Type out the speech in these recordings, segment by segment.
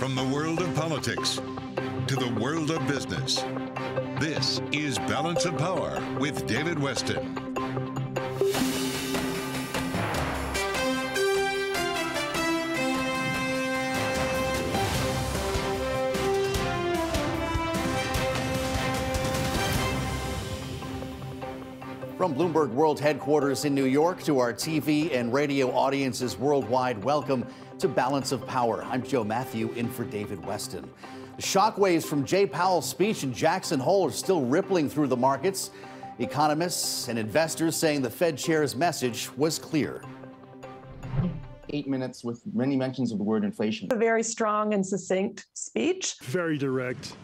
From the world of politics to the world of business, this is Balance of Power with David Westin. From Bloomberg World Headquarters in New York to our TV and radio audiences worldwide, welcome to Balance of Power. I'm Joe Matthew, in for David Westin. The shockwaves from Jay Powell's speech in Jackson Hole are still rippling through the markets. Economists and investors saying the Fed chair's message was clear. 8 minutes with many mentions of the word inflation. A very strong and succinct speech. Very direct,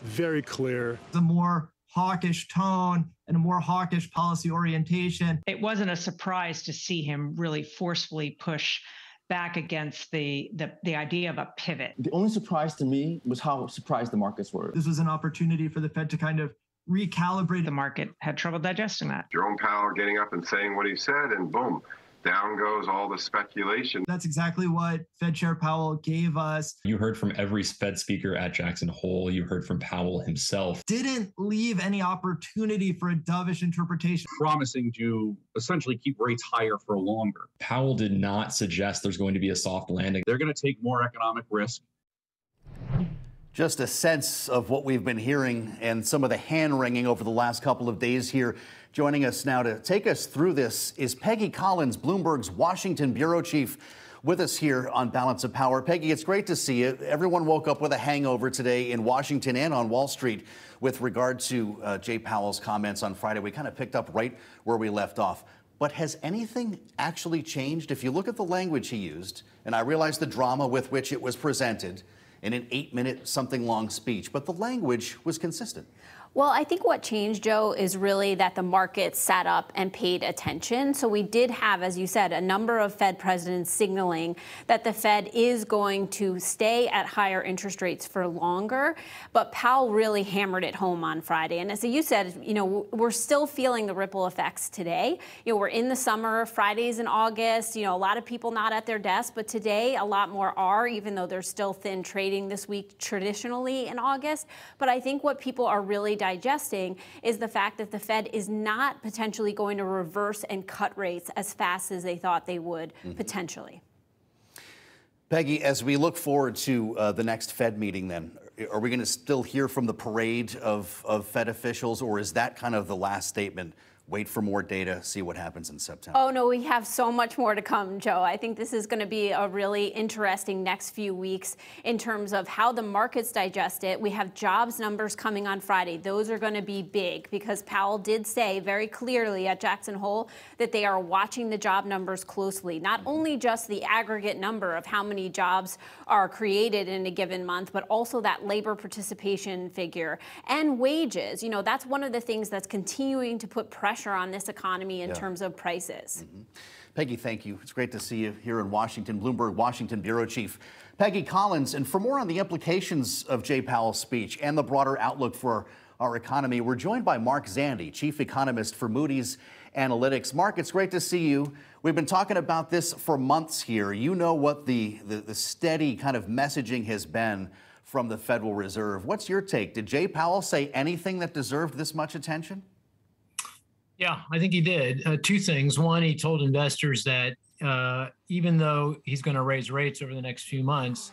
very clear. The more hawkish tone and a more hawkish policy orientation. It wasn't a surprise to see him really forcefully push back against the idea of a pivot. The only surprise to me was how surprised the markets were. This was an opportunity for the Fed to kind of recalibrate. The market had trouble digesting that. Jerome Powell getting up and saying what he said, and boom, down goes all the speculation. That's exactly what Fed Chair Powell gave us. You heard from every Fed speaker at Jackson Hole. You heard from Powell himself. Didn't leave any opportunity for a dovish interpretation. Promising to essentially keep rates higher for longer. Powell did not suggest there's going to be a soft landing. They're going to take more economic risk. Just a sense of what we've been hearing and some of the hand-wringing over the last couple of days here. Joining us now to take us through this is Peggy Collins, Bloomberg's Washington bureau chief, with us here on Balance of Power. Peggy, it's great to see you. Everyone woke up with a hangover today in Washington and on Wall Street with regard to Jay Powell's comments on Friday. We kind of picked up right where we left off. But has anything actually changed? If you look at the language he used, and I realize the drama with which it was presented in an 8-minute something long speech, but the language was consistent. Well, I think what changed, Joe, is really that the market sat up and paid attention. So we did have, as you said, a number of Fed presidents signaling that the Fed is going to stay at higher interest rates for longer. But Powell really hammered it home on Friday. And as you said, we're still feeling the ripple effects today. We're in the summer, Fridays in August, a lot of people not at their desk. But today, a lot more are, even though there's still thin trading this week traditionally in August. But I think what people are really digesting is the fact that the Fed is not potentially going to reverse and cut rates as fast as they thought they would potentially. Peggy, as we look forward to the next Fed meeting then, are we going to still hear from the parade of Fed officials, or is that kind of the last statement? Wait for more data, see what happens in September. Oh, no, we have so much more to come, Joe. I think this is going to be a really interesting next few weeks in terms of how the markets digest it. We have jobs numbers coming on Friday. Those are going to be big because Powell did say very clearly at Jackson Hole that they are watching the job numbers closely, not only just the aggregate number of how many jobs are created in a given month, but also that labor participation figure and wages. That's one of the things that's continuing to put pressure on this economy in terms of prices. Peggy, thank you. It's great to see you here in Washington. Bloomberg Washington bureau chief Peggy Collins. And for more on the implications of Jay Powell's speech and the broader outlook for our economy, we're joined by Mark Zandy, chief economist for Moody's Analytics. Mark, it's great to see you. We've been talking about this for months here. You know what the steady kind of messaging has been from the Federal Reserve. What's your take? Did Jay Powell say anything that deserved this much attention? Yeah, I think he did. Two things. One, he told investors that even though he's going to raise rates over the next few months,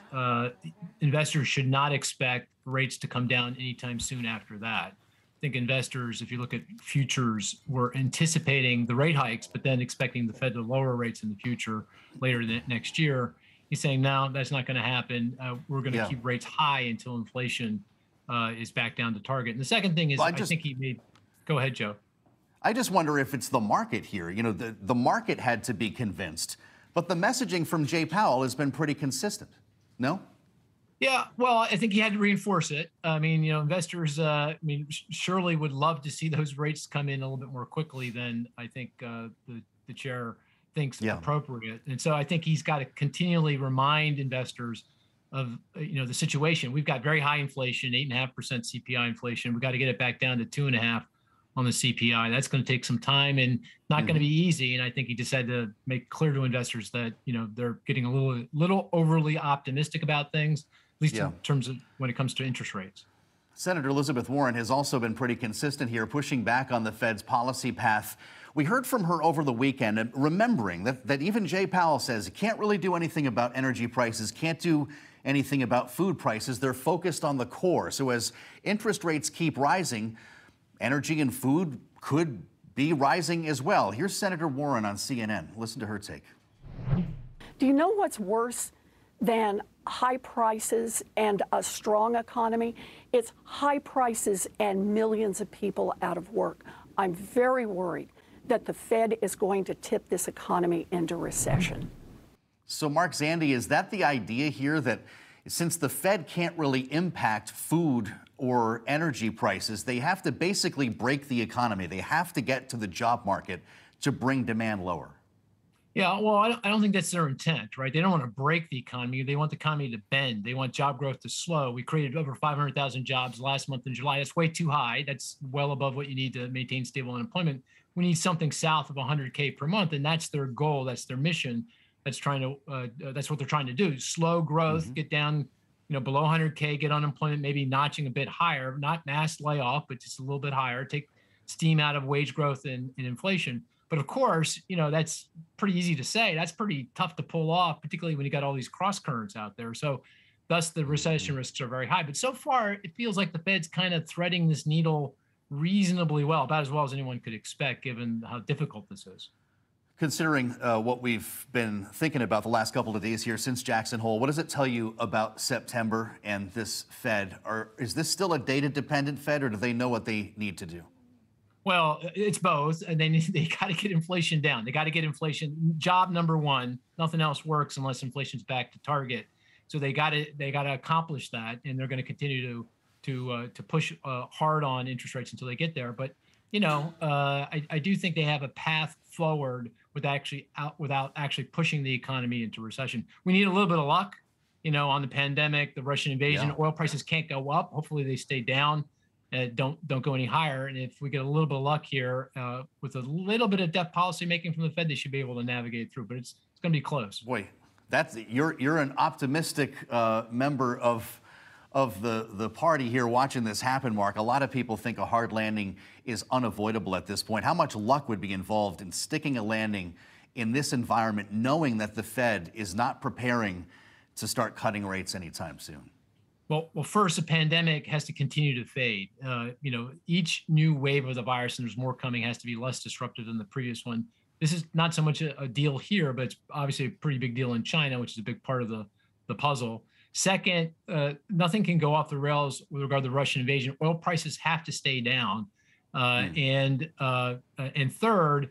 investors should not expect rates to come down anytime soon after that. I think investors, if you look at futures, were anticipating the rate hikes, but then expecting the Fed to lower rates in the future later next year. He's saying, no, that's not going to happen. We're going to keep rates high until inflation is back down to target. And the second thing is, I think he made, go ahead, Joe. I just wonder if it's the market here. The market had to be convinced, but the messaging from Jay Powell has been pretty consistent. No? Yeah, well, I think he had to reinforce it. I mean, investors, surely would love to see those rates come in a little bit more quickly than I think the chair thinks appropriate. And so I think he's got to continually remind investors of, the situation. We've got very high inflation, 8.5% CPI inflation. We've got to get it back down to 2.5 on the CPI. That's going to take some time and not going to be easy. And I think he just had to make clear to investors that, they're getting a little overly optimistic about things. least in terms of when it comes to interest rates. Senator Elizabeth Warren has also been pretty consistent here, pushing back on the Fed's policy path. We heard from her over the weekend, remembering that even Jay Powell says he can't really do anything about energy prices, can't do anything about food prices. They're focused on the core. So as interest rates keep rising, energy and food could be rising as well. Here's Senator Warren on CNN. Listen to her take. Do you know what's worse than high prices and a strong economy? It's high prices and millions of people out of work. I'm very worried that the Fed is going to tip this economy into recession. So, Mark Zandy, is that the idea here, that since the Fed can't really impact food or energy prices, they have to basically break the economy? They have to get to the job market to bring demand lower? Yeah, well, I don't think that's their intent, right? They don't want to break the economy. They want the economy to bend. They want job growth to slow. We created over 500,000 jobs last month in July. That's way too high. That's well above what you need to maintain stable unemployment. We need something south of 100K per month, and that's their goal. That's their mission. That's what they're trying to do. Slow growth, get down, below 100K, get unemployment maybe notching a bit higher, not mass layoff, but just a little bit higher. Take steam out of wage growth and inflation. But of course, that's pretty easy to say. That's pretty tough to pull off, particularly when you got all these cross currents out there. So thus the recession risks are very high. But so far, it feels like the Fed's kind of threading this needle reasonably well, about as well as anyone could expect, given how difficult this is. Considering what we've been thinking about the last couple of days here since Jackson Hole, what does it tell you about September and this Fed? Or is this still a data-dependent Fed, or do they know what they need to do? Well, it's both, and they got to get inflation down. They got to get inflation. Job number one. Nothing else works unless inflation's back to target. So they got to accomplish that, and they're going to continue to push hard on interest rates until they get there. But I do think they have a path forward without actually pushing the economy into recession. We need a little bit of luck, on the pandemic, the Russian invasion. Yeah. Oil prices can't go up. Hopefully they stay down. Don't go any higher. And if we get a little bit of luck here, with a little bit of deft policy making from the Fed, they should be able to navigate through. But it's going to be close. Boy, you're an optimistic member of the party here watching this happen, Mark. A lot of people think a hard landing is unavoidable at this point. How much luck would be involved in sticking a landing in this environment, knowing that the Fed is not preparing to start cutting rates anytime soon? Well, first, the pandemic has to continue to fade. Each new wave of the virus, and there's more coming, has to be less disruptive than the previous one. This is not so much a deal here, but it's obviously a pretty big deal in China, which is a big part of the puzzle. Second, nothing can go off the rails with regard to the Russian invasion. Oil prices have to stay down. And third,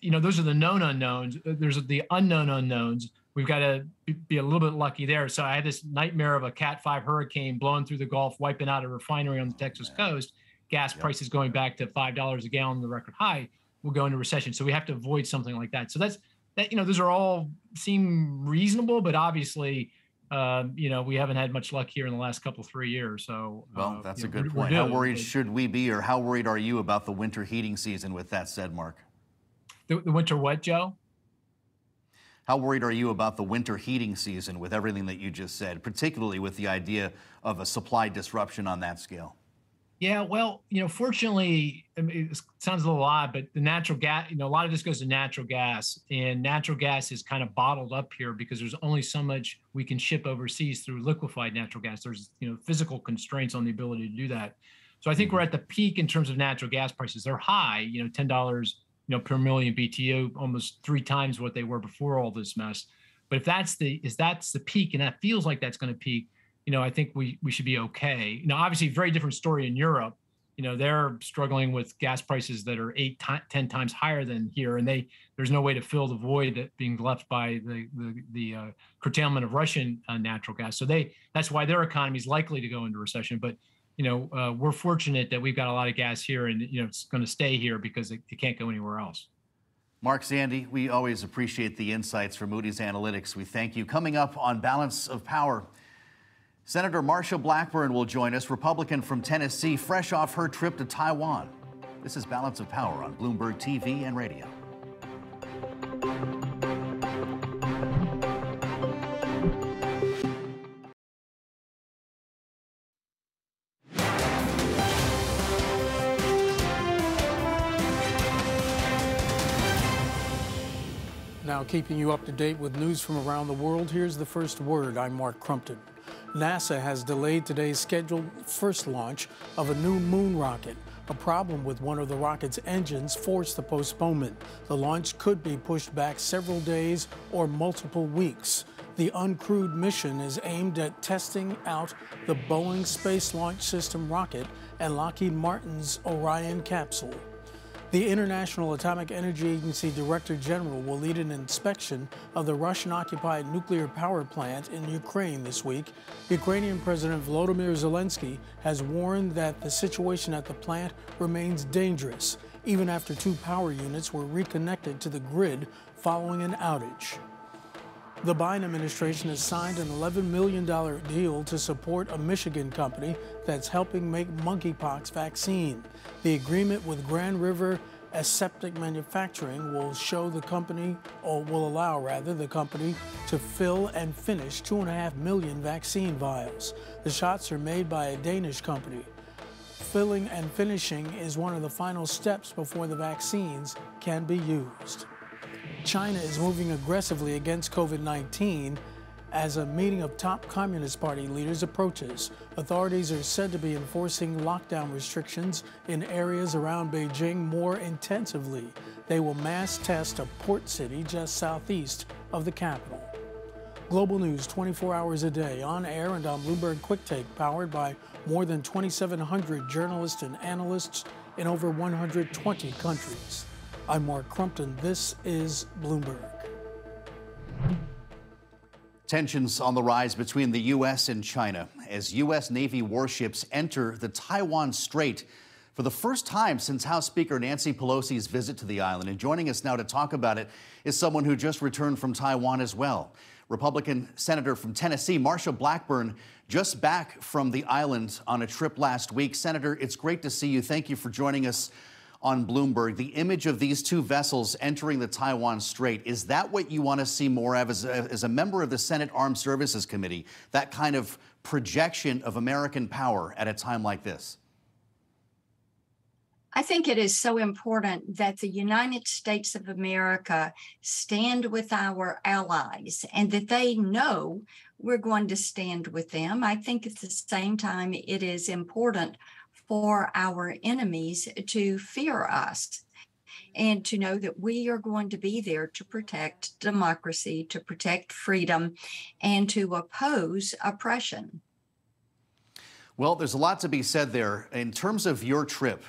those are the known unknowns. There's the unknown unknowns. We've got to be a little bit lucky there. So I had this nightmare of a Cat 5 hurricane blowing through the Gulf, wiping out a refinery on the Texas coast. Gas prices going back to $5 a gallon, the record high. We'll go into recession. So we have to avoid something like that. So those are all seem reasonable, but obviously, we haven't had much luck here in the last 3 years. So, well, that's a good point. How worried should we be, or how worried are you about the winter heating season with that said, Mark? The winter what, Joe? How worried are you about the winter heating season with everything that you just said, particularly with the idea of a supply disruption on that scale? Yeah, well, fortunately, it sounds a little odd, but the natural gas, a lot of this goes to natural gas, and natural gas is kind of bottled up here because there's only so much we can ship overseas through liquefied natural gas. There's, physical constraints on the ability to do that. So I think we're at the peak in terms of natural gas prices. They're high, $10, per million BTU, almost 3 times what they were before all this mess. But if that's the peak, and that feels like that's going to peak, I think we should be okay. Obviously, very different story in Europe. They're struggling with gas prices that are 10 times higher than here, and there's no way to fill the void that being left by the curtailment of Russian natural gas. So that's why their economy is likely to go into recession. But we're fortunate that we've got a lot of gas here, and it's going to stay here because it can't go anywhere else. Mark Zandy, we always appreciate the insights from Moody's Analytics. We thank you. Coming up on Balance of Power, Senator Marsha Blackburn will join us, Republican from Tennessee, fresh off her trip to Taiwan. This is Balance of Power on Bloomberg TV and radio. Now, keeping you up to date with news from around the world, here's the first word. I'm Mark Crumpton. NASA has delayed today's scheduled first launch of a new moon rocket. A problem with one of the rocket's engines forced the postponement. The launch could be pushed back several days or multiple weeks. The uncrewed mission is aimed at testing out the Boeing Space Launch System rocket and Lockheed Martin's Orion capsule. The International Atomic Energy Agency Director General will lead an inspection of the Russian-occupied nuclear power plant in Ukraine this week. Ukrainian President Volodymyr Zelensky has warned that the situation at the plant remains dangerous, even after 2 power units were reconnected to the grid following an outage. The Biden administration has signed an $11 million deal to support a Michigan company that's helping make monkeypox vaccine. The agreement with Grand River Aseptic Manufacturing will allow the company to fill and finish 2.5 million vaccine vials. The shots are made by a Danish company. Filling and finishing is one of the final steps before the vaccines can be used. China is moving aggressively against COVID-19 as a meeting of top Communist Party leaders approaches. Authorities are said to be enforcing lockdown restrictions in areas around Beijing more intensively. They will mass test a port city just southeast of the capital. Global news 24 hours a day, on air and on Bloomberg Quick Take, powered by more than 2,700 journalists and analysts in over 120 countries. I'm Mark Crumpton. This is Bloomberg. Tensions on the rise between the U.S. and China as U.S. Navy warships enter the Taiwan Strait for the first time since House Speaker Nancy Pelosi's visit to the island. And joining us now to talk about it is someone who just returned from Taiwan as well. Republican Senator from Tennessee, Marsha Blackburn, just back from the island on a trip last week. Senator, it's great to see you. Thank you for joining us on Bloomberg. The image of these 2 vessels entering the Taiwan Strait, is that what you want to see more of as a member of the Senate Armed Services Committee, that kind of projection of American power at a time like this? I think it is so important that the United States of America stand with our allies and that they know we're going to stand with them. I think at the same time, it is important for our enemies to fear us and to know that we are going to be there to protect democracy, to protect freedom, and to oppose oppression. Well, there's a lot to be said there. In terms of your trip,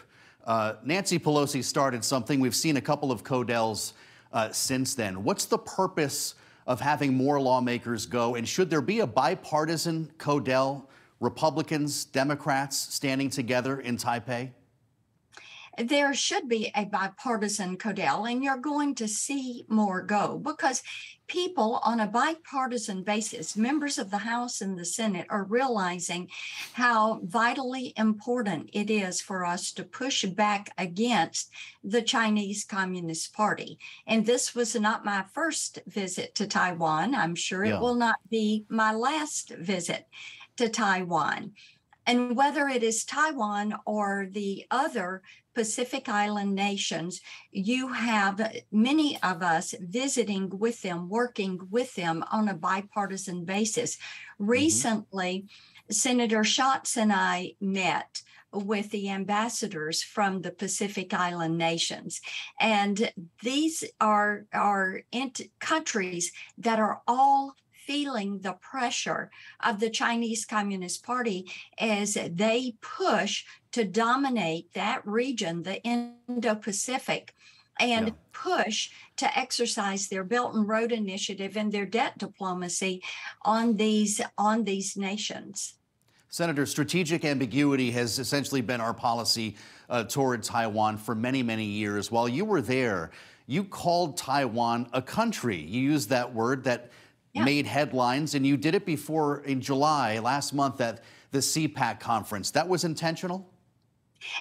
Nancy Pelosi started something. We've seen a couple of Codels since then. What's the purpose of having more lawmakers go? And should there be a bipartisan Codel, Republicans, Democrats standing together in Taipei? There should be a bipartisan Codel, and you're going to see more go because people on a bipartisan basis, members of the House and the Senate, are realizing how vitally important it is for us to push back against the Chinese Communist Party. And this was not my first visit to Taiwan. I'm sure it will not be my last visit to Taiwan. And whether it is Taiwan or the other Pacific Island nations, you have many of us visiting with them, working with them on a bipartisan basis. Recently, Senator Schatz and I met with the ambassadors from the Pacific Island nations. And these are countries that are all feeling the pressure of the Chinese Communist Party as they push to dominate that region, the Indo-Pacific, and push to exercise their Belt and Road Initiative and their debt diplomacy on these nations. Senator, strategic ambiguity has essentially been our policy toward Taiwan for many, many years. While you were there, you called Taiwan a country. You used that word that made headlines, and you did it before in July last month at the CPAC conference. That was intentional?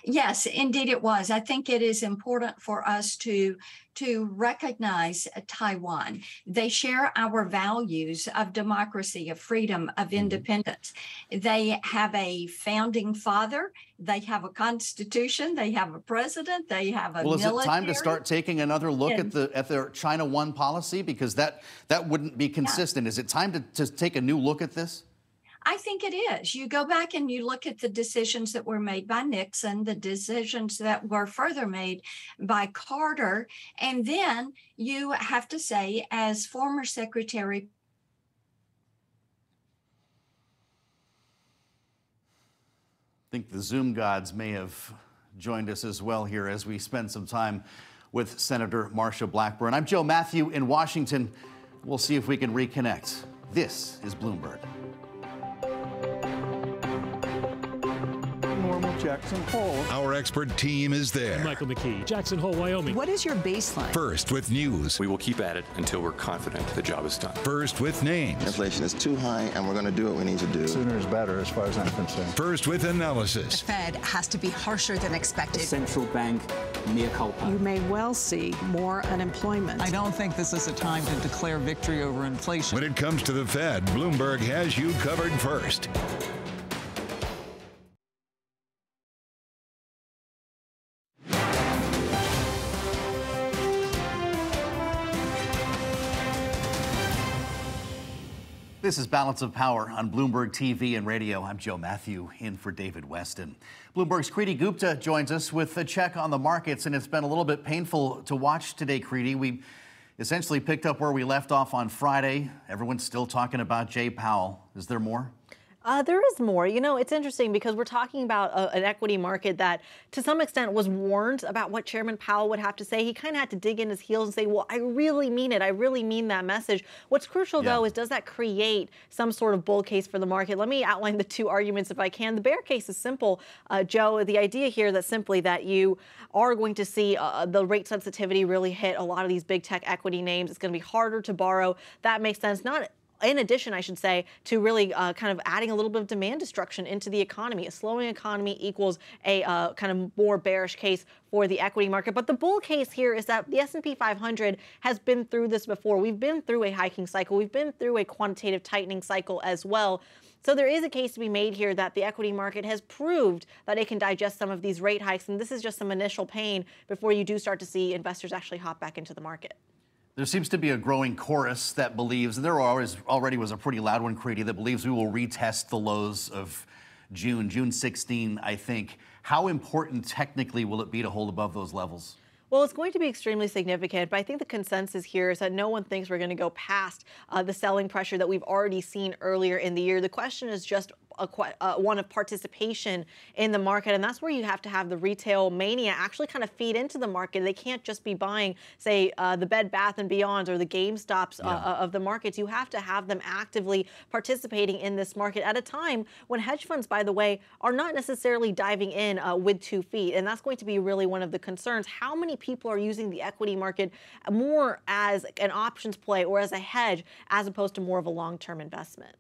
Yes, indeed it was. I think it is important for us to recognize Taiwan. They share our values of democracy, of freedom, of independence. They have a founding father. They have a constitution. They have a president. They have a military. Well, is it time to start taking another look at their China One policy? Because that wouldn't be consistent. Is it time to take a new look at this? I think it is. You go back and you look at the decisions that were made by Nixon, the decisions that were further made by Carter, and then you have to say, as former Secretary. I think the Zoom gods may have joined us as well here as we spend some time with Senator Marsha Blackburn. I'm Joe Matthew in Washington. We'll see if we can reconnect. This is Bloomberg. Jackson Hole. Our expert team is there. Michael McKee, Jackson Hole, Wyoming. What is your baseline? First with news. We will keep at it until we're confident the job is done. First with names. Inflation is too high, and we're going to do what we need to do. Sooner is better, as far as I'm concerned. First with analysis. The Fed has to be harsher than expected. Central bank, mea culpa. You may well see more unemployment. I don't think this is a time to declare victory over inflation. When it comes to the Fed, Bloomberg has you covered first. This is Balance of Power on Bloomberg TV and radio. I'm Joe Matthew in for David Westin. Bloomberg's Kriti Gupta joins us with a check on the markets, and it's been a little bit painful to watch today, Kriti. We essentially picked up where we left off on Friday. Everyone's still talking about Jay Powell. Is there more? There is more. You know, it's interesting because we're talking about an equity market that to some extent was warned about what Chairman Powell would have to say. He kind of had to dig in his heels and say, well, I really mean it. I really mean that message. What's crucial, though, is does that create some sort of bull case for the market? Let me outline the two arguments if I can. The bear case is simple, Joe. The idea here that simply that you are going to see the rate sensitivity really hit a lot of these big tech equity names. It's going to be harder to borrow. That makes sense. In addition, I should say, to really kind of adding a little bit of demand destruction into the economy. A slowing economy equals a kind of more bearish case for the equity market. But the bull case here is that the S&P 500 has been through this before. We've been through a hiking cycle. We've been through a quantitative tightening cycle as well. So there is a case to be made here that the equity market has proved that it can digest some of these rate hikes. And this is just some initial pain before you do start to see investors actually hop back into the market. There seems to be a growing chorus that believes, and there already was a pretty loud one, Kriti, that believes we will retest the lows of June 16, I think. How important technically will it be to hold above those levels? Well, it's going to be extremely significant, but I think the consensus here is that no one thinks we're going to go past the selling pressure that we've already seen earlier in the year. The question is just one of participation in the market, and that's where you have to have the retail mania actually kind of feed into the market. They can't just be buying, say, the Bed Bath & Beyonds or the GameStops of the markets. You have to have them actively participating in this market at a time when hedge funds, by the way, are not necessarily diving in with 2 feet, and that's going to be really one of the concerns. How many people are using the equity market more as an options play or as a hedge as opposed to more of a long-term investment?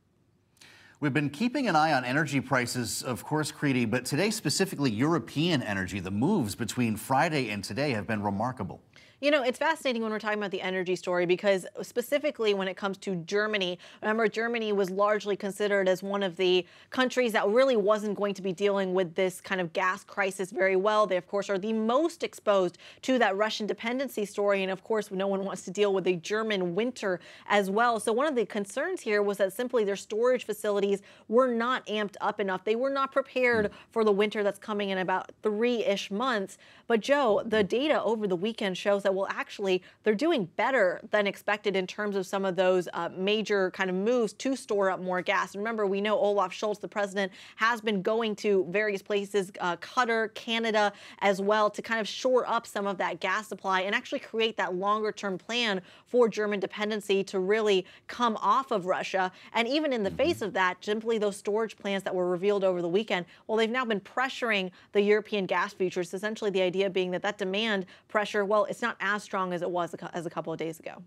We've been keeping an eye on energy prices, of course, Kriti, but today specifically European energy. The moves between Friday and today have been remarkable. You know, it's fascinating when we're talking about the energy story because specifically when it comes to Germany, remember Germany was largely considered as one of the countries that really wasn't going to be dealing with this kind of gas crisis very well. They, of course, are the most exposed to that Russian dependency story. And of course, no one wants to deal with a German winter as well. So one of the concerns here was that simply their storage facilities were not amped up enough. They were not prepared for the winter that's coming in about 3-ish months. But Joe, the data over the weekend shows that, well, actually, they're doing better than expected in terms of some of those major kind of moves to store up more gas. And remember, we know Olaf Scholz, the president, has been going to various places, Qatar, Canada as well, to kind of shore up some of that gas supply and actually create that longer term plan for German dependency to really come off of Russia. And even in the face of that, simply those storage plans that were revealed over the weekend, well, they've now been pressuring the European gas futures, essentially the idea being that demand pressure, well, it's not as strong as it was as a couple of days ago. I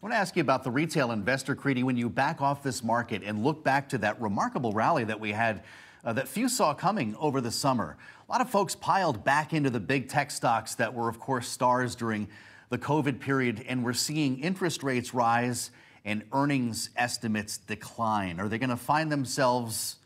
want to ask you about the retail investor, Kriti. When you back off this market and look back to that remarkable rally that we had that few saw coming over the summer. A lot of folks piled back into the big tech stocks that were, of course, stars during the COVID period, and we're seeing interest rates rise and earnings estimates decline. Are they going to find themselves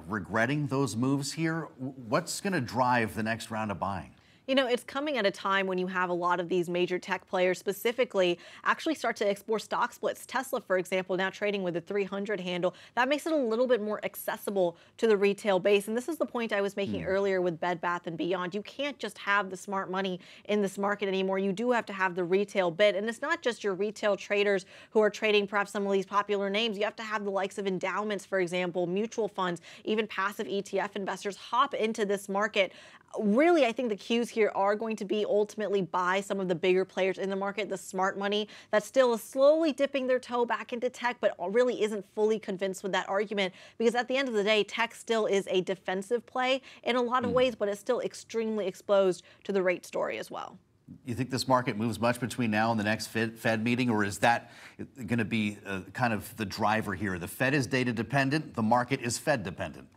regretting those moves here? What's going to drive the next round of buying? You know, it's coming at a time when you have a lot of these major tech players specifically actually start to explore stock splits. Tesla, for example, now trading with a 300 handle. That makes it a little bit more accessible to the retail base. And this is the point I was making earlier with Bed Bath & Beyond. You can't just have the smart money in this market anymore. You do have to have the retail bit. And it's not just your retail traders who are trading perhaps some of these popular names. You have to have the likes of endowments, for example, mutual funds, even passive ETF investors hop into this market. Really, I think the cues here are going to be ultimately buy some of the bigger players in the market, the smart money that still is slowly dipping their toe back into tech, but really isn't fully convinced with that argument, because at the end of the day, tech still is a defensive play in a lot of ways, but it's still extremely exposed to the rate story as well. You think this market moves much between now and the next Fed meeting, or is that going to be kind of the driver here? The Fed is data dependent, the market is Fed dependent.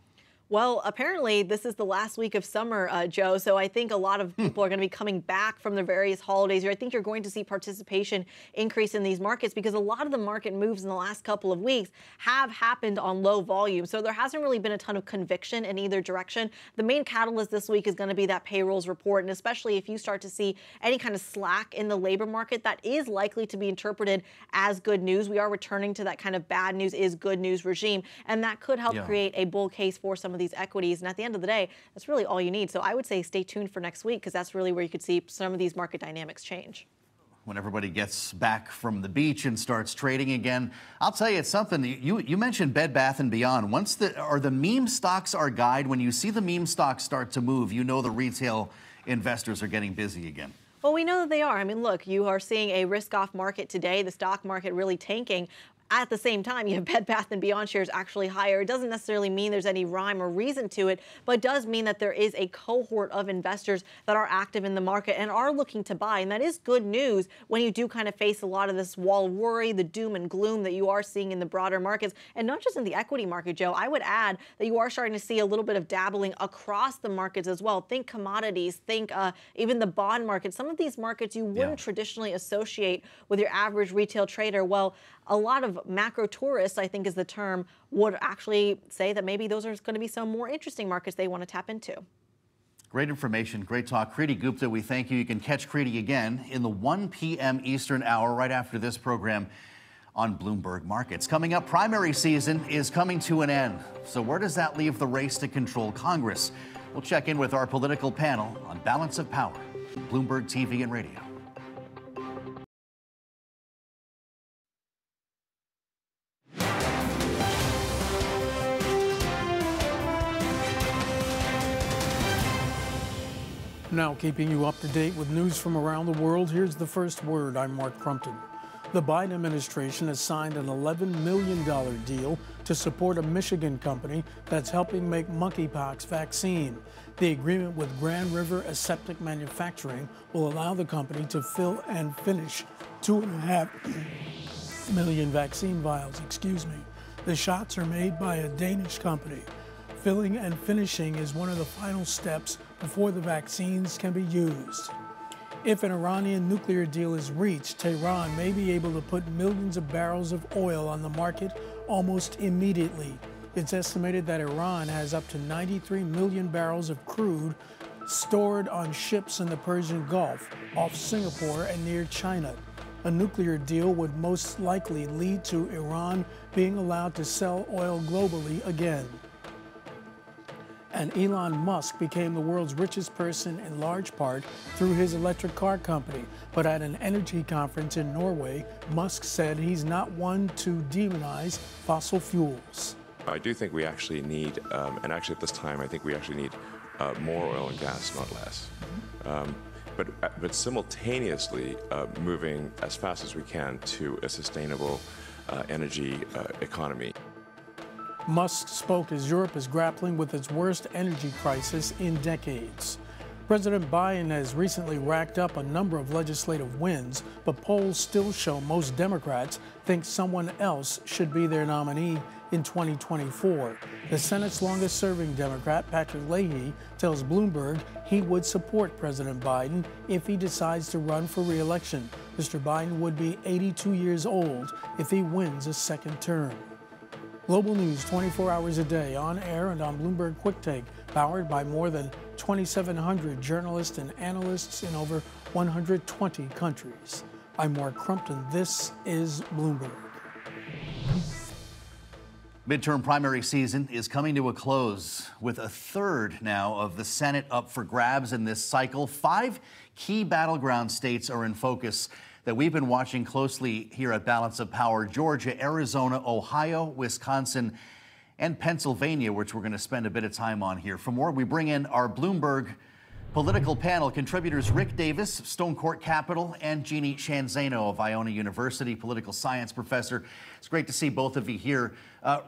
Well, apparently this is the last week of summer, Joe, so I think a lot of people are going to be coming back from the various holidays. I think you're going to see participation increase in these markets because a lot of the market moves in the last couple of weeks have happened on low volume. So there hasn't really been a ton of conviction in either direction. The main catalyst this week is going to be that payrolls report, and especially if you start to see any kind of slack in the labor market, that is likely to be interpreted as good news. We are returning to that kind of bad news is good news regime, and that could help create a bull case for some of these equities. And at the end of the day, that's really all you need. So I would say stay tuned for next week, because that's really where you could see some of these market dynamics change. When everybody gets back from the beach and starts trading again, I'll tell you, it's something. You mentioned Bed Bath & Beyond. Are the meme stocks our guide? When you see the meme stocks start to move, you know the retail investors are getting busy again. Well, we know that they are. I mean, look, you are seeing a risk-off market today, the stock market really tanking. At the same time, you have Bed Bath & Beyond shares actually higher. It doesn't necessarily mean there's any rhyme or reason to it, but it does mean that there is a cohort of investors that are active in the market and are looking to buy. And that is good news when you do kind of face a lot of this wall worry, the doom and gloom that you are seeing in the broader markets, and not just in the equity market, Joe. I would add that you are starting to see a little bit of dabbling across the markets as well. Think commodities, think even the bond market. Some of these markets you wouldn't traditionally associate with your average retail trader. Well, a lot of macro tourists, I think is the term, would actually say that maybe those are going to be some more interesting markets they want to tap into. Great information, great talk. Kriti Gupta, we thank you. You can catch Kriti again in the 1 p.m. Eastern hour right after this program on Bloomberg Markets. Coming up, primary season is coming to an end. So where does that leave the race to control Congress? We'll check in with our political panel on Balance of Power, Bloomberg TV and Radio. Now, keeping you up to date with news from around the world, here's the first word. I'm Mark Crumpton. The Biden administration has signed an $11 million deal to support a Michigan company that's helping make monkeypox vaccine. The agreement with Grand River Aseptic Manufacturing will allow the company to fill and finish 2.5 million vaccine vials. The shots are made by a Danish company. Filling and finishing is one of the final steps before the vaccines can be used. If an Iranian nuclear deal is reached, Tehran may be able to put millions of barrels of oil on the market almost immediately. It's estimated that Iran has up to 93 million barrels of crude stored on ships in the Persian Gulf, off Singapore and near China. A nuclear deal would most likely lead to Iran being allowed to sell oil globally again. And Elon Musk became the world's richest person in large part through his electric car company. But at an energy conference in Norway, Musk said he's not one to demonize fossil fuels. I do think we actually need, and actually at this time, I think we actually need more oil and gas, not less. But simultaneously moving as fast as we can to a sustainable energy economy. Musk spoke as Europe is grappling with its worst energy crisis in decades. President Biden has recently racked up a number of legislative wins, but polls still show most Democrats think someone else should be their nominee in 2024. The Senate's longest-serving Democrat, Patrick Leahy, tells Bloomberg he would support President Biden if he decides to run for re-election. Mr. Biden would be 82 years old if he wins a second term. Global news 24 hours a day, on air and on Bloomberg Quick Take, powered by more than 2,700 journalists and analysts in over 120 countries. I'm Mark Crumpton. This is Bloomberg. Midterm primary season is coming to a close, with a third now of the Senate up for grabs in this cycle. 5 key battleground states are in focus that we've been watching closely here at Balance of Power: Georgia, Arizona, Ohio, Wisconsin, and Pennsylvania, which we're going to spend a bit of time on here. For more, we bring in our Bloomberg political panel contributors: Rick Davis, Stone Court Capital, and Jeannie Shanzano of Iona University, political science professor. It's great to see both of you here.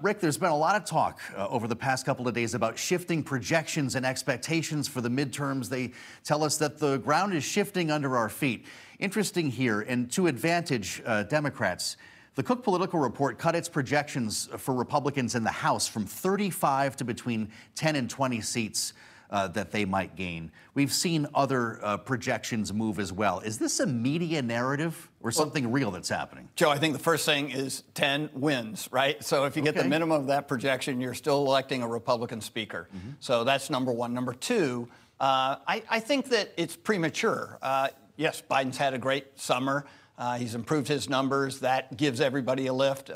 Rick, there's been a lot of talk over the past couple of days about shifting projections and expectations for the midterms. They tell us that the ground is shifting under our feet. Interesting here, and to advantage Democrats, the Cook Political Report cut its projections for Republicans in the House from 35 to between 10 and 20 seats that they might gain. We've seen other projections move as well. Is this a media narrative or something real that's happening? Joe, I think the first thing is 10 wins, right? So if you get the minimum of that projection, you're still electing a Republican speaker. So that's number one. Number two, I think that it's premature. Yes, Biden's had a great summer. He's improved his numbers. That gives everybody a lift.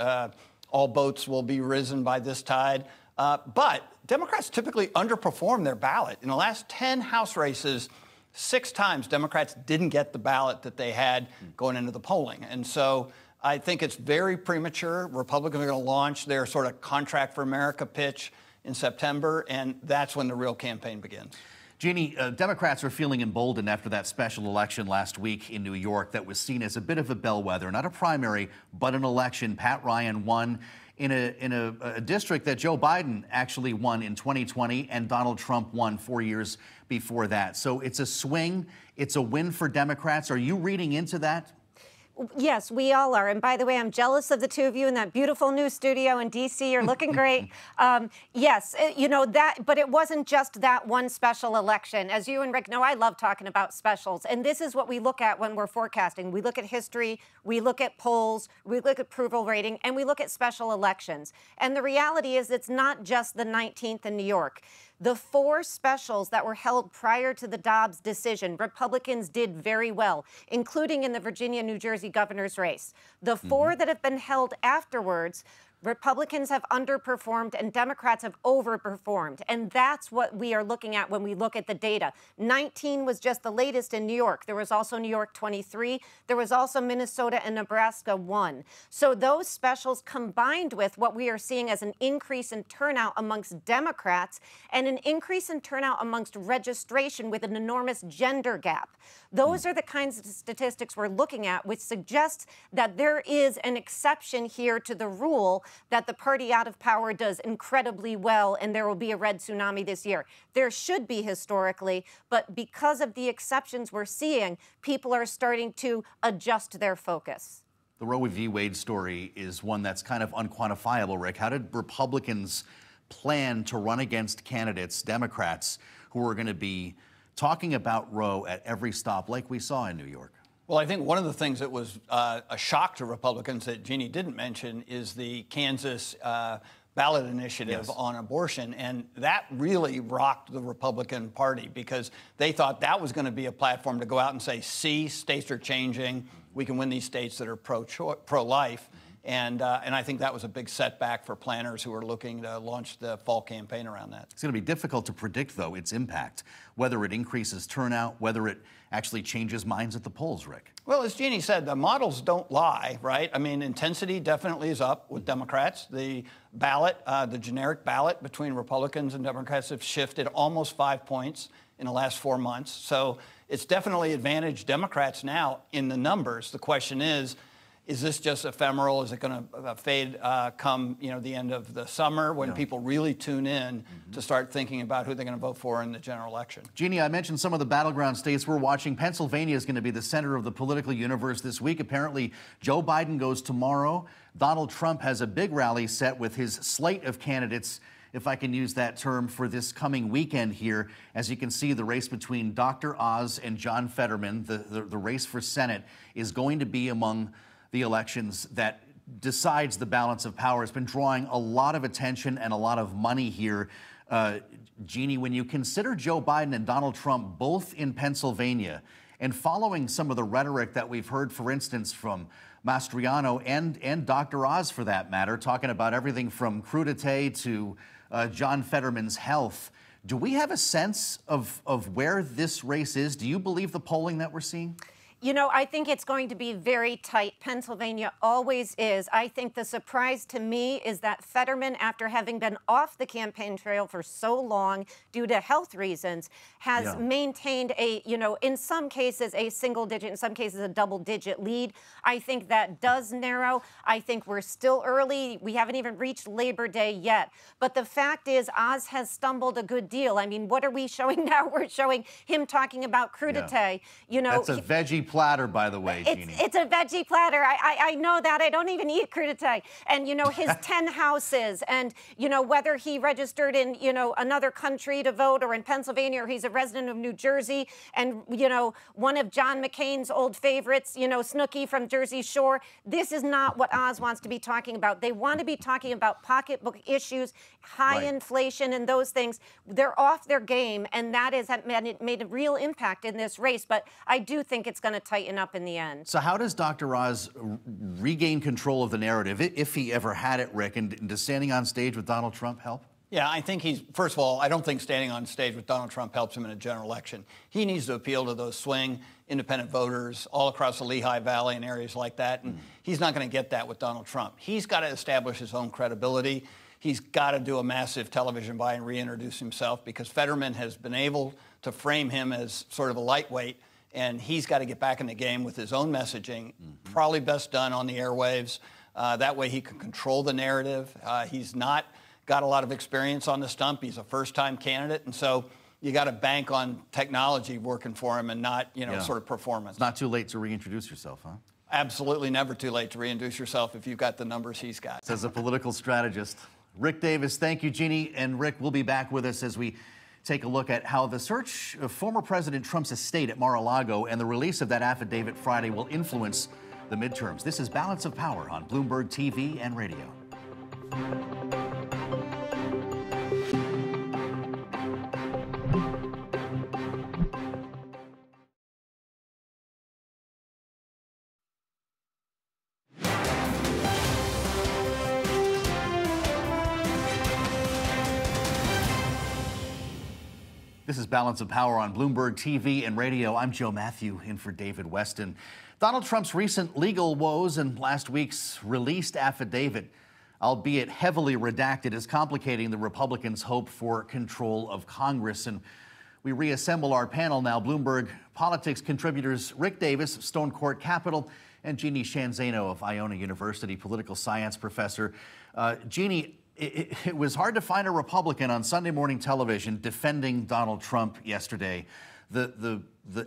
All boats will be risen by this tide. But Democrats typically underperform their ballot. In the last 10 House races, 6 times Democrats didn't get the ballot that they had going into the polling. And so I think it's very premature. Republicans are going to launch their sort of Contract for America pitch in September, and that's when the real campaign begins. Jeannie, Democrats are feeling emboldened after that special election last week in New York that was seen as a bit of a bellwether, not a primary, but an election. Pat Ryan won in a district that Joe Biden actually won in 2020, and Donald Trump won 4 years before that. So it's a swing. It's a win for Democrats. Are you reading into that? Yes, we all are. And by the way, I'm jealous of the two of you in that beautiful new studio in D.C. You're looking great. Yes, you know that, but it wasn't just that one special election. As you and Rick know, I love talking about specials. And this is what we look at when we're forecasting. We look at history, we look at polls, we look at approval rating, and we look at special elections. And the reality is it's not just the 19th in New York. The 4 specials that were held prior to the Dobbs decision, Republicans did very well, including in the Virginia-New Jersey governor's race. The 4 that have been held afterwards, Republicans have underperformed and Democrats have overperformed. And that's what we are looking at when we look at the data. 19 was just the latest in New York. There was also New York 23. There was also Minnesota and Nebraska 1. So those specials combined with what we are seeing as an increase in turnout amongst Democrats and an increase in turnout amongst registration with an enormous gender gap. Those are the kinds of statistics we're looking at, which suggests that there is an exception here to the rule that the party out of power does incredibly well and there will be a red tsunami this year. There should be historically, but because of the exceptions we're seeing, people are starting to adjust their focus. The Roe v. Wade story is one that's kind of unquantifiable, Rick. How did Republicans plan to run against candidates, Democrats, who are going to be talking about Roe at every stop like we saw in New York? Well, I think one of the things that was a shock to Republicans that Jeannie didn't mention is the Kansas ballot initiative on abortion. And that really rocked the Republican Party because they thought that was going to be a platform to go out and say, see, states are changing. We can win these states that are pro-life. And I think that was a big setback for planners who are looking to launch the fall campaign around that. It's going to be difficult to predict, though, its impact, whether it increases turnout, whether it actually changes minds at the polls, Rick. Well, as Jeannie said, the models don't lie, right? I mean, intensity definitely is up with Democrats. The ballot, the generic ballot between Republicans and Democrats have shifted almost 5 points in the last 4 months. So it's definitely advantaged Democrats now in the numbers. The question is, Is this just ephemeral? Is it going to fade come the end of the summer when people really tune in to start thinking about who they're going to vote for in the general election? Jeannie, I mentioned some of the battleground states we're watching. Pennsylvania is going to be the center of the political universe this week. Apparently, Joe Biden goes tomorrow. Donald Trump has a big rally set with his slate of candidates, if I can use that term, for this coming weekend here. As you can see, the race between Dr. Oz and John Fetterman, the race for Senate, is going to be among the elections that decides the balance of power. It's been drawing a lot of attention and a lot of money here. Jeannie, when you consider Joe Biden and Donald Trump both in Pennsylvania, and following some of the rhetoric that we've heard, for instance, from Mastriano and Dr. Oz, for that matter, talking about everything from crudité to John Fetterman's health, do we have a sense of where this race is? Do you believe the polling that we're seeing? You know, I think it's going to be very tight. Pennsylvania always is. I think the surprise to me is that Fetterman, after having been off the campaign trail for so long due to health reasons, has maintained a, in some cases a single digit, in some cases a double digit lead. I think that does narrow. I think we're still early. We haven't even reached Labor Day yet. But the fact is, Oz has stumbled a good deal. I mean, what are we showing now? We're showing him talking about crudité. That's a veggie platter, by the way, Jeannie. It's a veggie platter. I know that. I don't even eat crudité. And, his 10 houses and, whether he registered in, another country to vote or in Pennsylvania or he's a resident of New Jersey and, one of John McCain's old favorites, Snooki from Jersey Shore. This is not what Oz wants to be talking about. They want to be talking about pocketbook issues, high inflation and those things. They're off their game, and that has made a real impact in this race. But I do think it's going to tighten up in the end. So how does Dr. Oz regain control of the narrative, if he ever had it, Rick? And does standing on stage with Donald Trump help? Yeah, I think first of all, I don't think standing on stage with Donald Trump helps him in a general election. He needs to appeal to those swing independent voters all across the Lehigh Valley and areas like that. And he's not going to get that with Donald Trump. He's got to establish his own credibility. He's got to do a massive television buy and reintroduce himself, because Fetterman has been able to frame him as sort of a lightweight. And he's got to get back in the game with his own messaging, probably best done on the airwaves. That way he can control the narrative. He's not got a lot of experience on the stump. He's a first-time candidate. And so you got to bank on technology working for him and not, sort of performance. It's not too late to reintroduce yourself, huh? Absolutely never too late to reintroduce yourself if you've got the numbers he's got. Says a political strategist. Rick Davis, thank you, Jeannie. And Rick will be back with us as we take a look at how the search of former President Trump's estate at Mar-a-Lago and the release of that affidavit Friday will influence the midterms. This is Balance of Power on Bloomberg TV and radio. This is Balance of Power on Bloomberg TV and radio. I'm Joe Matthew, in for David Westin. Donald Trump's recent legal woes and last week's released affidavit, albeit heavily redacted, is complicating the Republicans' hope for control of Congress. And we reassemble our panel now. Bloomberg politics contributors Rick Davis of Stone Court Capital and Jeannie Shanzano of Iona University, political science professor. Jeannie, it was hard to find a Republican on Sunday morning television defending Donald Trump yesterday. The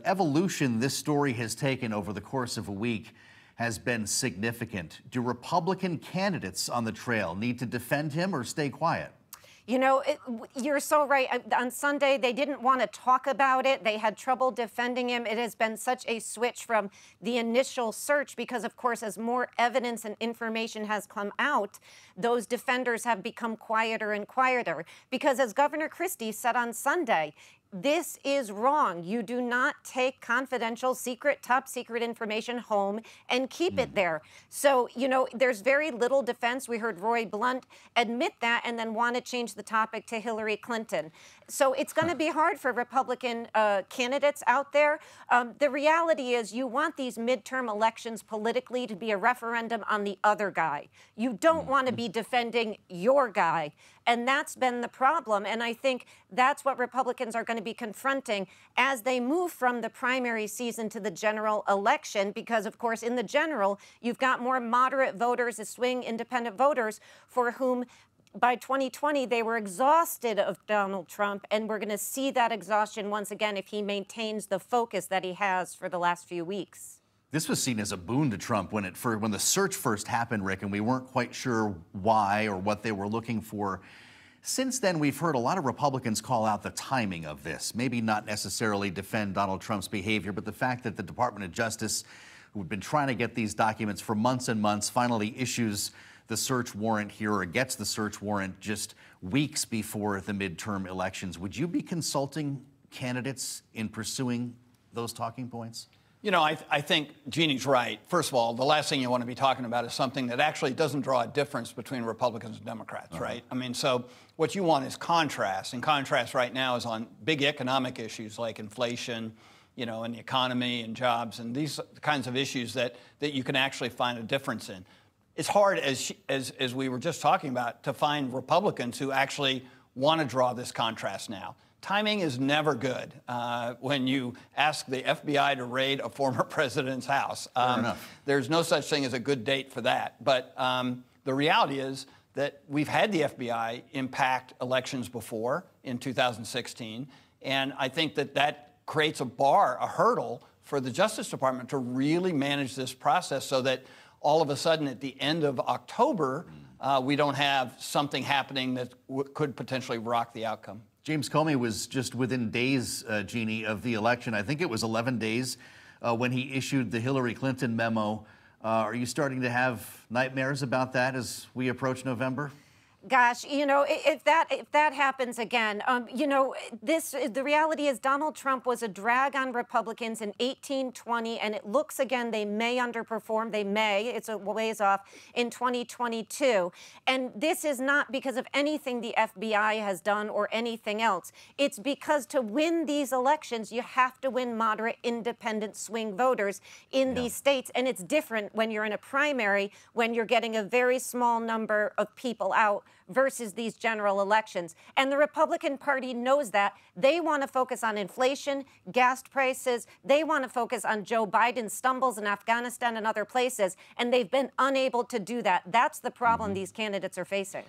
evolution this story has taken over the course of a week has been significant. Do Republican candidates on the trail need to defend him or stay quiet? You're so right. On Sunday, they didn't want to talk about it. They had trouble defending him. It has been such a switch from the initial search because, of course, as more evidence and information has come out, those defenders have become quieter and quieter. Because as Governor Christie said on Sunday, this is wrong. You do not take confidential, secret, top secret information home and keep it there. So, there's very little defense. We heard Roy Blunt admit that and then want to change the topic to Hillary Clinton. So it's going to be hard for Republican candidates out there. The reality is you want these midterm elections politically to be a referendum on the other guy. You don't want to be defending your guy. And that's been the problem. And I think that's what Republicans are going to be confronting as they move from the primary season to the general election, because, of course, in the general, you've got more moderate voters, the swing independent voters, for whom by 2020, they were exhausted of Donald Trump, and we're going to see that exhaustion once again if he maintains the focus that he has for the last few weeks. This was seen as a boon to Trump when the search first happened, Rick, and we weren't quite sure why or what they were looking for. Since then, we've heard a lot of Republicans call out the timing of this, maybe not necessarily defend Donald Trump's behavior, but the fact that the Department of Justice, who had been trying to get these documents for months and months, finally issues the search warrant here, or gets the search warrant just weeks before the midterm elections. Would you be consulting candidates in pursuing those talking points? You know, I think Jeannie's right. First of all, the last thing you want to be talking about is something that actually doesn't draw a difference between Republicans and Democrats, right? I mean, so what you want is contrast, and contrast right now is on big economic issues like inflation, you know, and the economy and jobs and these kinds of issues that you can actually find a difference in. It's hard, as we were just talking about, to find Republicans who actually want to draw this contrast now. Timing is never good when you ask the FBI to raid a former president's house. There's no such thing as a good date for that. But the reality is that we've had the FBI impact elections before in 2016, and I think that creates a hurdle for the Justice Department to really manage this process so that all of a sudden, at the end of October, we don't have something happening that could potentially rock the outcome. James Comey was just within days, Jeannie, of the election. I think it was 11 days when he issued the Hillary Clinton memo. Are you starting to have nightmares about that as we approach November? Gosh, you know, if that happens again, you know, the reality is Donald Trump was a drag on Republicans in 1820, and it looks again they may underperform. They may. It's a ways off in 2022. And this is not because of anything the FBI has done or anything else. It's because to win these elections, you have to win moderate, independent swing voters in these states. And it's different when you're in a primary, when you're getting a very small number of people out versus these general elections. And the Republican Party knows that. They want to focus on inflation, gas prices. They want to focus on Joe Biden's stumbles in Afghanistan and other places. And they've been unable to do that. That's the problem these candidates are facing.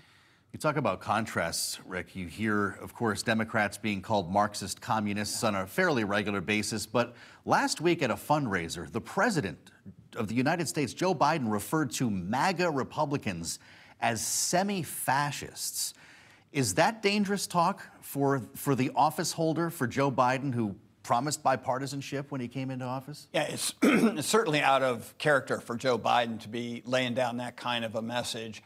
You talk about contrasts, Rick. You hear, of course, Democrats being called Marxist communists on a fairly regular basis. But last week at a fundraiser, the president of the United States, Joe Biden, referred to MAGA Republicans as semi-fascists. Is that dangerous talk for the office holder, for Joe Biden, who promised bipartisanship when he came into office? Yeah, it's certainly out of character for Joe Biden to be laying down that kind of a message.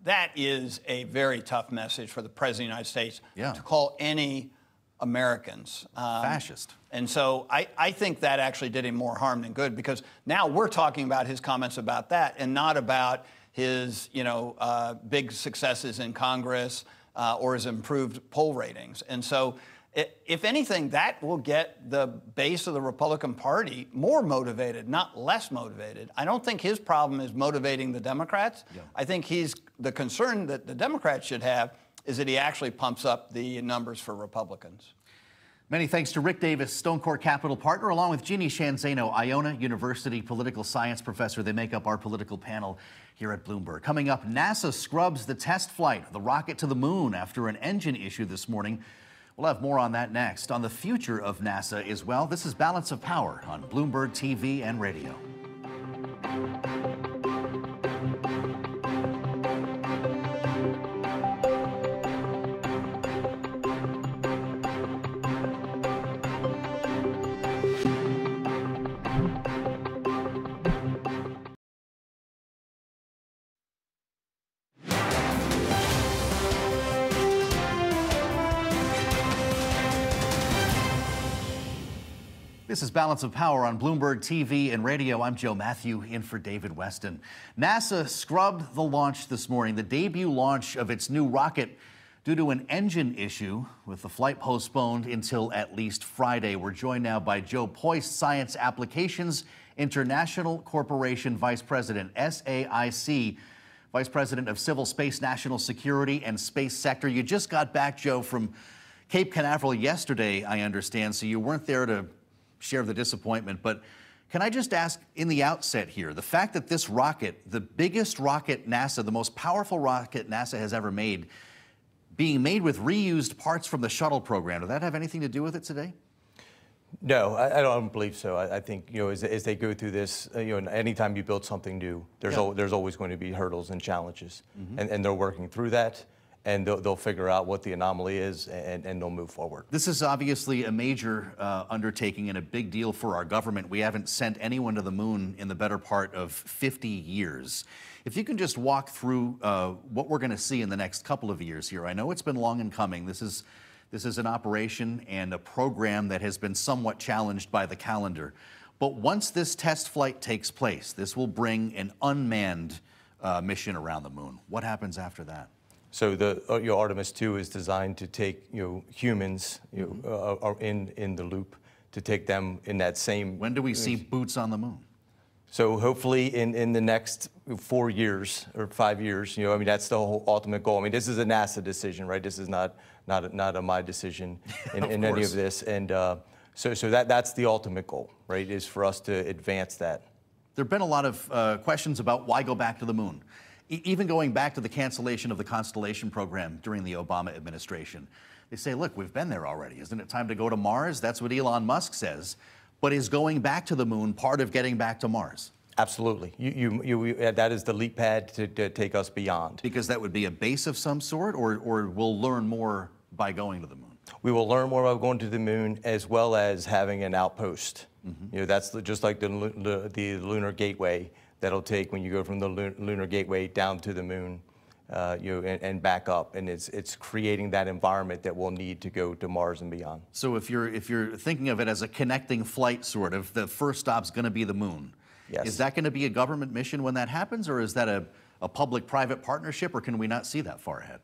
That is a very tough message for the President of the United States to call any Americans fascist. And so I think that actually did him more harm than good, because now we're talking about his comments about that and not about his, big successes in Congress or his improved poll ratings. And so, if anything, that will get the base of the Republican Party more motivated, not less motivated. I don't think his problem is motivating the Democrats. I think the concern that the Democrats should have is that he actually pumps up the numbers for Republicans. Many thanks to Rick Davis, Stonecourt Capital partner, along with Jeannie Shanzano, Iona University political science professor. They make up our political panel here at Bloomberg. Coming up, NASA scrubs the test flight of the rocket to the moon after an engine issue this morning. We'll have more on that next. On the future of NASA as well, this is Balance of Power on Bloomberg TV and radio. This is Balance of Power on Bloomberg TV and radio. I'm Joe Matthew, in for David Westin. NASA scrubbed the launch this morning, the debut launch of its new rocket, due to an engine issue, with the flight postponed until at least Friday. We're joined now by Joe Poist, Science Applications International Corporation Vice President, SAIC, Vice President of Civil Space National Security and Space Sector. You just got back, Joe, from Cape Canaveral yesterday, I understand, so you weren't there to share the disappointment. But can I just ask in the outset here, the fact that this rocket, the biggest rocket NASA, the most powerful rocket NASA has ever made, being made with reused parts from the shuttle program, does that have anything to do with it today? No, I don't believe so. I think, you know, as they go through this, you know, anytime you build something new, there's always going to be hurdles and challenges, and they're working through that, and they'll figure out what the anomaly is, and they'll move forward. This is obviously a major undertaking and a big deal for our government. We haven't sent anyone to the moon in the better part of 50 years. If you can just walk through what we're going to see in the next couple of years here. I know it's been long in coming. This is an operation and a program that has been somewhat challenged by the calendar. But once this test flight takes place, this will bring an unmanned mission around the moon. What happens after that? So the Artemis 2 is designed to take humans are in the loop, to take them in that same. When do we see boots on the moon? So hopefully in the next 4 years or 5 years, I mean, that's the whole ultimate goal. I mean, this is a NASA decision, right? This is not a my decision in any of this. And so that's the ultimate goal, right, is for us to advance that. There have been a lot of questions about why go back to the moon. Even going back to the cancellation of the Constellation program during the Obama administration. They say, look, we've been there already. Isn't it time to go to Mars? That's what Elon Musk says. But is going back to the moon part of getting back to Mars? Absolutely. That is the leap pad to take us beyond. Because that would be a base of some sort, or we'll learn more by going to the moon? We will learn more by going to the moon, as well as having an outpost. That's just like the lunar gateway that'll take when you go from the lunar gateway down to the moon, and back up, and it's creating that environment that we'll need to go to Mars and beyond. So if you're thinking of it as a connecting flight, sort of, the first stop's going to be the moon. Yes. Is that going to be a government mission when that happens, or is that a public-private partnership, or can we not see that far ahead?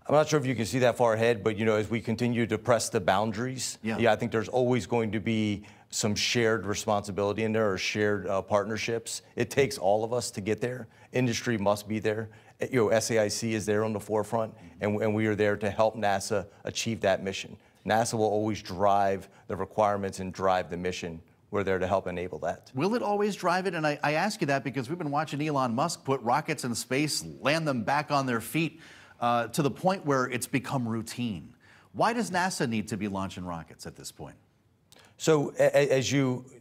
I'm not sure if you can see that far ahead, but as we continue to press the boundaries, I think there's always going to be some shared responsibility in there, or shared partnerships. It takes all of us to get there. Industry must be there. SAIC is there on the forefront, and we are there to help NASA achieve that mission. NASA will always drive the requirements and drive the mission. We're there to help enable that. Will it always drive it? And I ask you that because we've been watching Elon Musk put rockets in space, land them back on their feet, to the point where it's become routine. Why does NASA need to be launching rockets at this point? So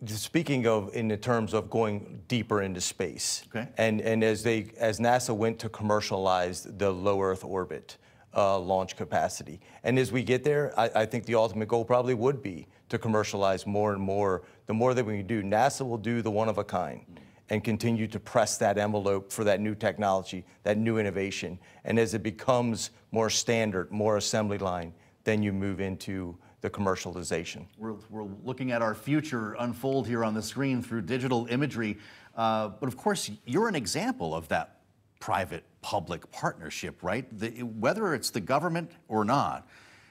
speaking of in the terms of going deeper into space, and as NASA went to commercialize the low Earth orbit launch capacity, and as we get there, I think the ultimate goal probably would be to commercialize more and more. The more that we can do, NASA will do the one of a kind and continue to press that envelope for that new technology, that new innovation. And as it becomes more standard, more assembly line, then you move into the commercialization. We're looking at our future unfold here on the screen through digital imagery. But of course, you're an example of that private-public partnership, right? Whether it's the government or not,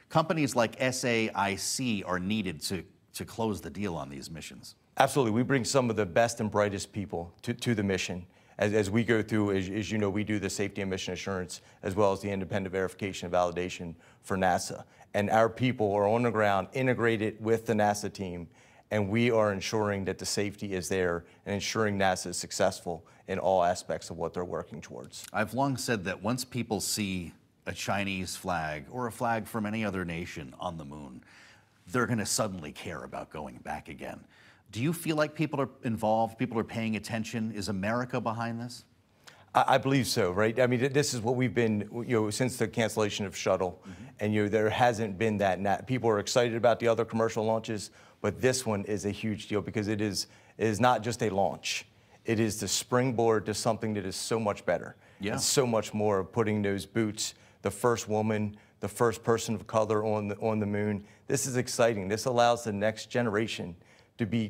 companies like SAIC are needed to close the deal on these missions. Absolutely. We bring some of the best and brightest people to the mission. As we go through, as you know, we do the safety and mission assurance, as well as the independent verification and validation for NASA. And our people are on the ground, integrated with the NASA team, and we are ensuring that the safety is there and ensuring NASA is successful in all aspects of what they're working towards. I've long said that once people see a Chinese flag or a flag from any other nation on the moon, they're going to suddenly care about going back again. Do you feel like people are involved, people are paying attention? Is America behind this? I believe so, right? I mean, this is what we've been, since the cancellation of shuttle, and there hasn't been that. People are excited about the other commercial launches, but this one is a huge deal because it is not just a launch. It is the springboard to something that is so much better. Yeah. It's so much more of putting those boots, the first woman, the first person of color on the moon. This is exciting. This allows the next generation to be,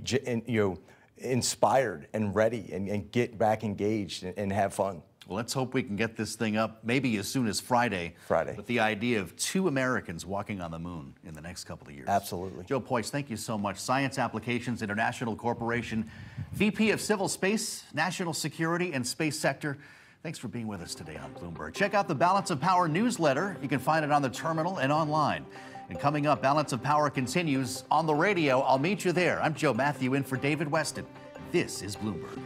inspired and ready and get back engaged and have fun. Well, let's hope we can get this thing up maybe as soon as Friday. With the idea of 2 Americans walking on the moon in the next couple of years. Absolutely. Joe Poyce, thank you so much. Science Applications International Corporation, VP of Civil Space, National Security and Space Sector. Thanks for being with us today on Bloomberg. Check out the Balance of Power newsletter. You can find it on the terminal and online. And coming up, Balance of Power continues on the radio. I'll meet you there. I'm Joe Matthew in for David Westin. This is Bloomberg.